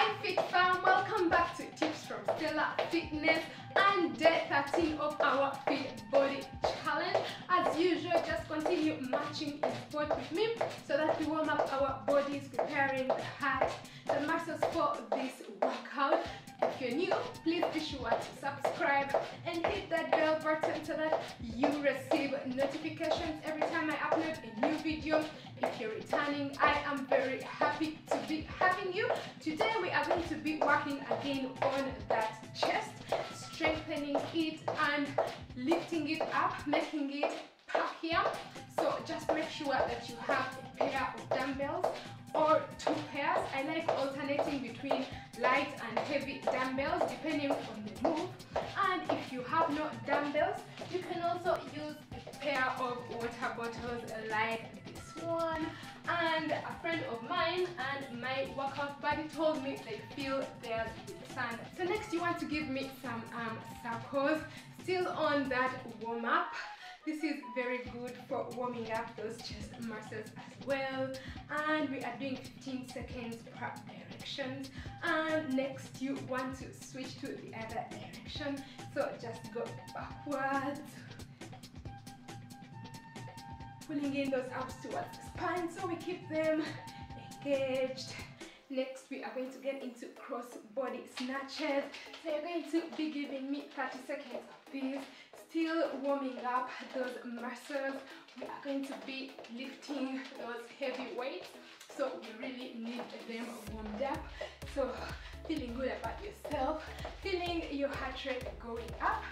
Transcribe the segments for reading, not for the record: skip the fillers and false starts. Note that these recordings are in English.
Hi Fit Fam, welcome back to Tips from Stella Fitness and day 13 of our Fit Body Challenge. As usual, just continue matching in sport with me so that we warm up our bodies, preparing the heart, the muscles for this workout. If you're new, please be sure to subscribe and hit that bell button so that you receive notifications every time I upload a new video. If you're returning, I am very happy to be having you. Today we are going to be working again on that chest, strengthening it and lifting it up, making it Perkier. So just make sure that you have a pair of dumbbells or two pairs. I like alternating between light and heavy dumbbells depending on the move. And if you have no dumbbells, you can also use a pair of water bottles like this one. And a friend of mine and my workout buddy told me they feel theirs with sand. So next you want to give me some circles, still on that warm up. This is very good for warming up those chest muscles as well. And we are doing 15 seconds per direction. And next you want to switch to the other direction. So just go backwards, pulling in those abs towards the spine so we keep them engaged. Next we are going to get into cross body snatches. So you're going to be giving me 30 seconds of this, still warming up those muscles. We are going to be lifting those heavy weights, so we really need them warmed up. So feeling good about yourself, feeling your heart rate going up.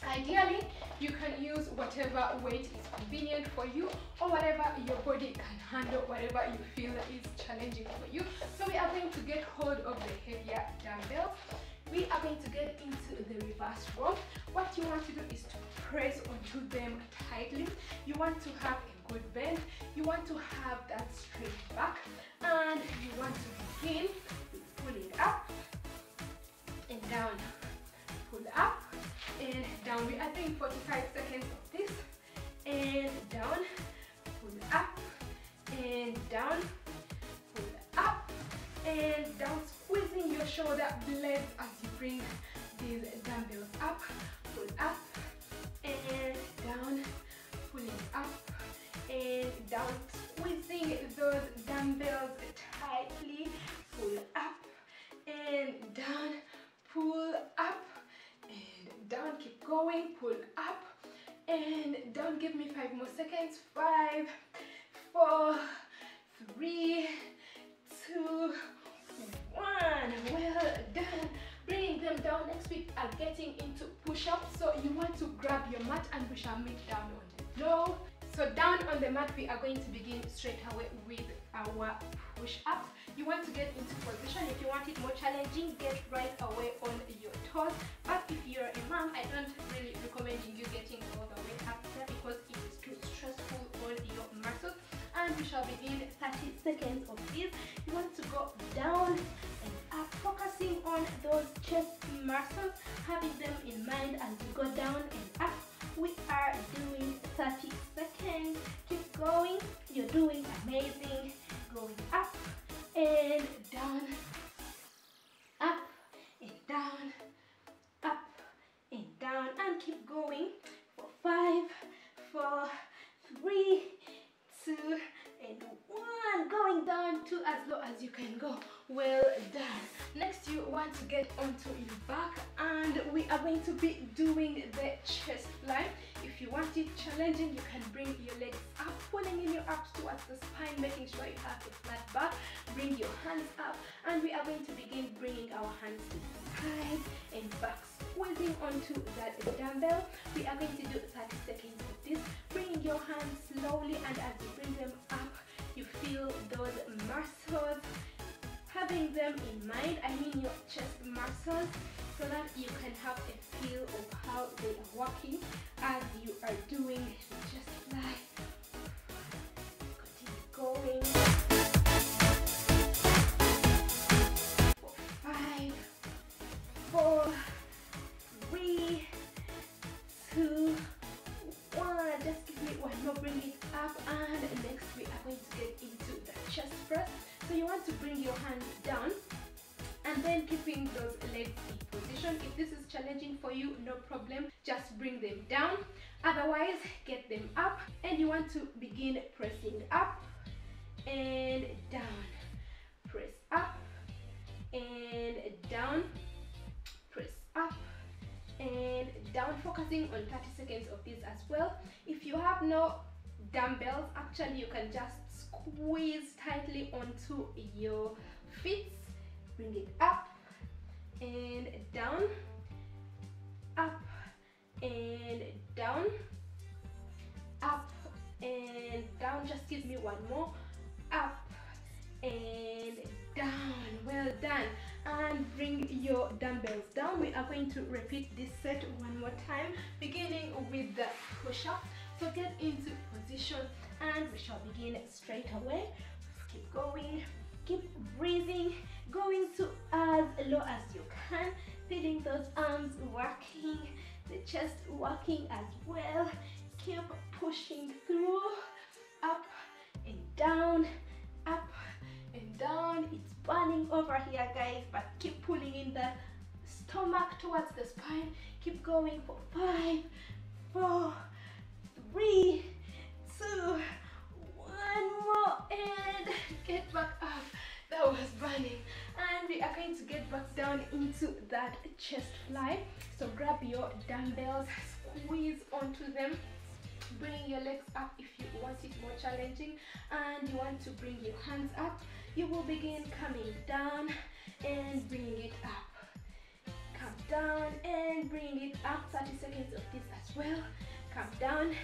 Ideally, you can use whatever weight is convenient for you or whatever your body can handle, whatever you feel is challenging for you. So we are going to get hold of the heavier dumbbells. We are going to get into the reverse row. What you want to do is to press onto them tightly. You want to have a good bend. You want to have that straight back. And you want to begin with pulling up and down. Pull up and down. We are doing 45 seconds of this. And down. Pull up and down. Pull up and down, squeezing your shoulder blades as you bring these dumbbells up. Pull up and down, pulling up and down, squeezing those dumbbells tightly. Pull up and down, pull up and down, keep going, pull up and down. Give me 5 more seconds. 5, 4, 3, 2, 1. Well done. Bringing them down. Next we are getting into push-ups. So you want to grab your mat and we shall meet down on the floor. So down on the mat we are going to begin straight away with our push-ups. You want to get into position. If you want it more challenging, get right away on your toes. But if you're a mom, I don't really recommend you getting all the way up there because it is too stressful on your muscles. And we shall begin 30 seconds of this. You want to go down and up, focusing on those chest muscles, having them in mind as you go down and up. We are doing 30 seconds. Keep going. You're doing amazing. Going up and down, up and down, up and down, and keep going for 5, 4, 3, 2 and 1. Going down to as low as you can go. Well done. Next you want to get onto your back and we are going to be doing the chest line. If you want it challenging, you can bring your legs up, pulling in your abs towards the spine, making sure you have a flat back. Bring your hands up and we are going to begin bringing our hands to the side and back, squeezing onto that dumbbell. We are going to do 30 seconds of this. Bringing your hands slowly, and as you bring them up, you feel those muscles, having them in mind, I mean your chest muscles, so that you can have a feel of how they are working as you are doing the chest fly. Continue going. 5, 4, 3, 2, 1. Just give me one more. Bring it up, and next we are going to get into the chest press. So you want to bring your hands down and then keeping those legs in position. If this is challenging for you, no problem, just bring them down. Otherwise, get them up, and you want to begin pressing up and down. Press up and down. Press up and down, focusing on 30 seconds of this as well. If you have no dumbbells, actually you can just squeeze tightly onto your feet. Bring it up and down, up and down, up and down. Just give me one more. Up and down. Well done. And bring your dumbbells down. We are going to repeat this set one more time, beginning with the push-up. So get into position and we shall begin straight away. Keep going, keep breathing, going to as low as you can, feeling those arms working, the chest working as well. Keep pushing through, up and down, up and down. It's burning over here, guys, but keep pulling in the stomach towards the spine. Keep going for 5, 4, 3, 2, 1 more, and get back up. That was burning. And we are going to get back down into that chest fly. So grab your dumbbells, squeeze onto them, bring your legs up if you want it more challenging, and you want to bring your hands up. You will begin coming down and bringing it up. Come down and bring it up. 30 seconds of this as well. Come down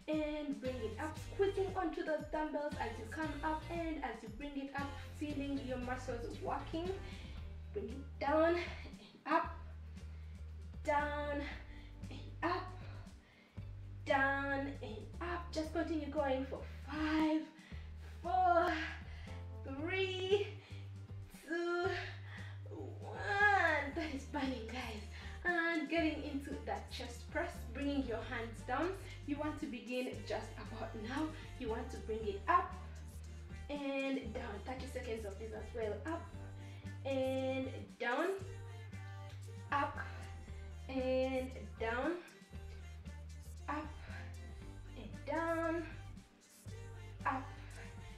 and bring it up, squeezing onto those dumbbells as you come up, and as you bring it up, feeling your muscles working. Bring it down and up, down and up, down and up. Just continue going for 5, 4, 3, 2, 1. That is burning, guys. And getting into that chest press, bringing your hands down. You want to begin just about now. You want to bring it up and down. 30 seconds of this as well. Up and down, up and down, up and down, up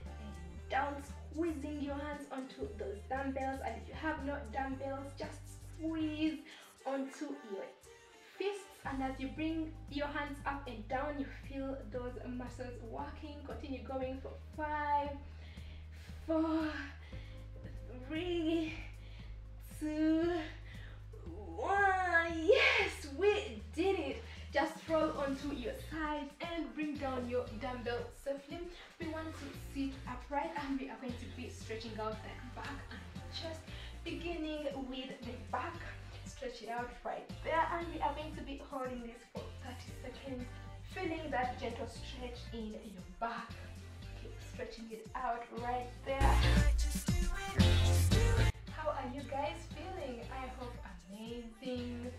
and down. Squeezing your hands onto those dumbbells, and if you have no dumbbells, just squeeze onto your fists, and as you bring your hands up and down, you feel those muscles working. Continue going for 5, 4, 3, 2, 1. Yes, we did it. Just roll onto your sides and bring down your dumbbell safely. We want to sit upright, and we are going to be stretching out that back and chest, beginning with the back. Stretch it out right there, and we are going to be holding this for 30 seconds, feeling that gentle stretch in your back. Keep stretching it out right there. How are you guys feeling? I hope amazing.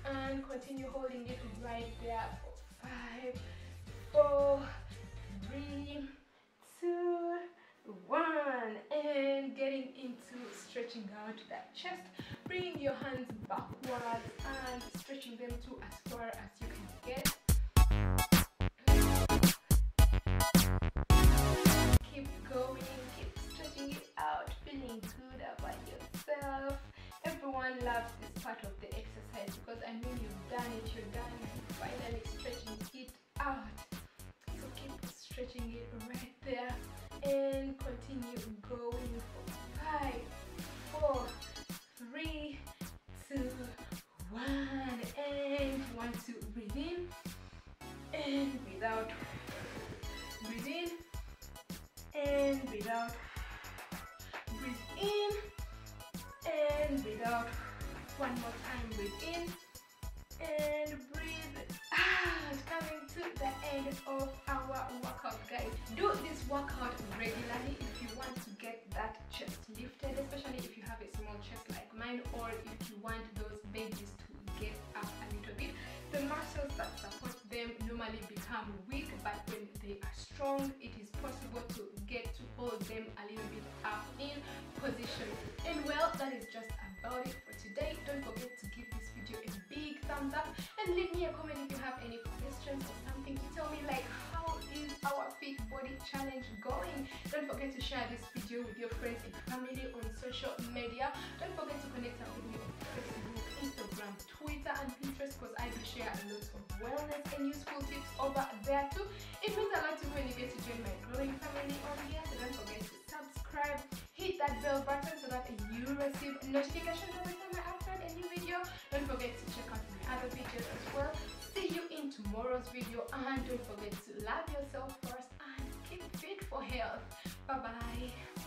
And continue holding it right there for 5, 4, 3, 2, 1, and getting into stretching out that chest. Bring your hands backwards and stretching them to as far as you can get. Keep going, keep stretching it out, feeling good about yourself. Everyone loves this part of the exercise because I know you've done it, you're done, finally stretching it out. So keep stretching it right there and continue going for 5, 4, 3, 2, 1, and you want to breathe in and breathe out. Breathe in and breathe out. Breathe in and breathe out. One more time, breathe in and breathe out. Coming to the end of our workout, guys. Do this workout regularly if you want to get that chest lifted, especially if you have a small chest like mine, or if you want those babies to get up a little bit. The muscles that support them normally become weak, but when they are strong, it is possible to get to hold them a little bit up in position. And well, that is just about about it for today. Don't forget to give this video a big thumbs up and leave me a comment if you have any questions or something to tell me, like how is our fit body challenge going. Don't forget to share this video with your friends and family on social media. Don't forget to connect up with me on Facebook, Instagram, Twitter and Pinterest, because I do share a lot of wellness and useful tips over there too. It means a lot to me when you get to join my growing family on here. So don't forget to subscribe, hit that bell button so that you receive notifications every time I upload a new video. Don't forget to check out my other videos as well. See you in tomorrow's video, and don't forget to love yourself first and keep fit for health. Bye bye.